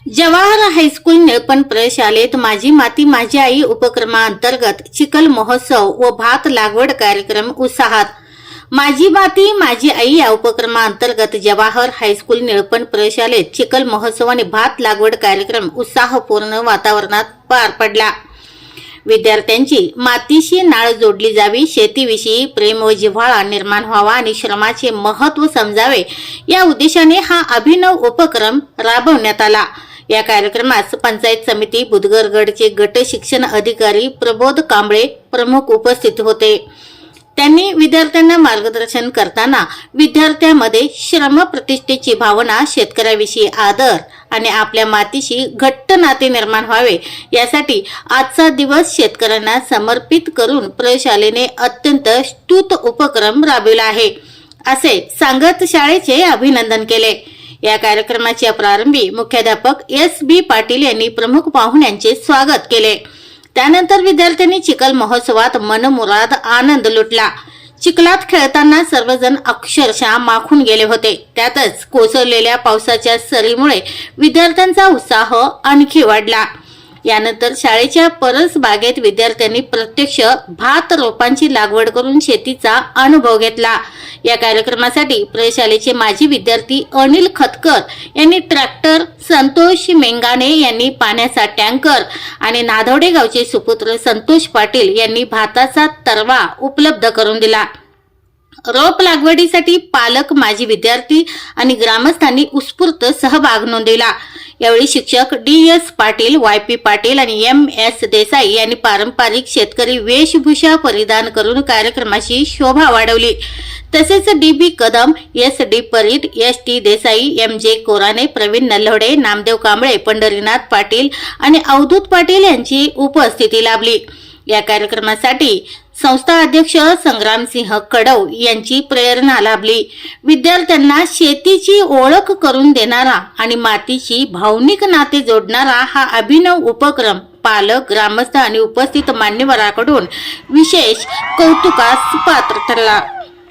Jawahar high school निळपण प्रशालेत माझी माती माझी आई उपक्रमांतर्गत चिखल महोत्सव व भात लागवड कार्यक्रम उत्साहात। माझी माती माझी आई या उपक्रमांतर्गत जवाहर हायस्कूल निळपण प्रशालेत चिखल महोत्सव आणि भात लागवड कार्यक्रम उत्साहपूर्ण वातावरणात पार पडला। विद्यार्थ्यांची मातीशी नाळ जोडली जावी, शेतीविषयी प्रेम व जिव्हाळा निर्माण व्हावा आणि श्रमाचे महत्त्व समजावे या उद्देशाने हा अभिनव उपक्रम राबवण्यात आला। या कार्यक्रमात पंचायत समिती बुदगरगडचे गट शिक्षण अधिकारी प्रबोध कांबळे प्रमुख उपस्थित होते। त्यांनी विद्यार्थ्यांना मार्गदर्शन करताना विद्यार्थ्यांमध्ये श्रम प्रतिष्ठेची भावना, शेतकऱ्याविषयी आदर आणि आपल्या मातीशी घट्ट नाते निर्माण व्हावे यासाठी आजचा दिवस शेतकऱ्यांना समर्पित करून प्रशालेने अत्यंत स्तुत उपक्रम राबविला आहे असे सांगत शाळेचे अभिनंदन केले। या कार्यक्रमाच्या प्रारंभी मुख्याध्यापक S.B. पाटील यांनी प्रमुख पाहुण्यांचे स्वागत केले। त्यानंतर विद्यार्थ्यांनी चिखल महोत्सवात मनमुराद आनंद लुटला। चिखलात खेळताना सर्वजण अक्षरशः माखून गेले होते। त्यातच कोसळलेल्या पावसाच्या सरीमुळे विद्यार्थ्यांचा उत्साह आणखी वाढला। यानंतर शाळेच्या परस बागेत विद्यार्थ्यांनी प्रत्यक्ष भात रोपांची लागवड करून शेतीचा अनुभव घेतला। या कार्यक्रमासाठी प्रशालेचे माजी विद्यार्थी अनिल खतकर यांनी ट्रॅक्टर, संतोष मेंगाने यांनी पाण्याचा टँकर आणि नाधवडे गावचे सुपुत्र संतोष पाटील यांनी भाताचा तरवा उपलब्ध करून दिला। रोप लागवडीसाठी पालक, माजी विद्यार्थी आणि ग्रामस्थांनी उत्स्फूर्त सहभाग नोंदविला। यावेळी शिक्षक D.S. पाटील, Y.P. पाटील आणि M.S. देसाई यांनी पारंपरिक शेतकरी वेशभूषा परिधान करून कार्यक्रमाची शोभा वाढवली। तसेच D.B. Kadam, S.D. Parit, S.T. Desai, M.J. Korane, Pravin नल्होडे, Namdev Kamble, Pandharinath Patil आणि अवधूत पाटील यांची उपस्थिती लाभली। या कार्यक्रमासाठी संस्था अध्यक्ष संग्रामसिंह कडव यांची प्रेरणा लाभली। विद्यार्थ्यांना शेतीची ओळख करून देणारा आणि मातीशी भावनिक नाते जोडणारा हा अभिनव उपक्रम पालक, ग्रामस्थ आणि उपस्थित मान्यवरांकडून विशेष कौतुकास पात्र ठरला।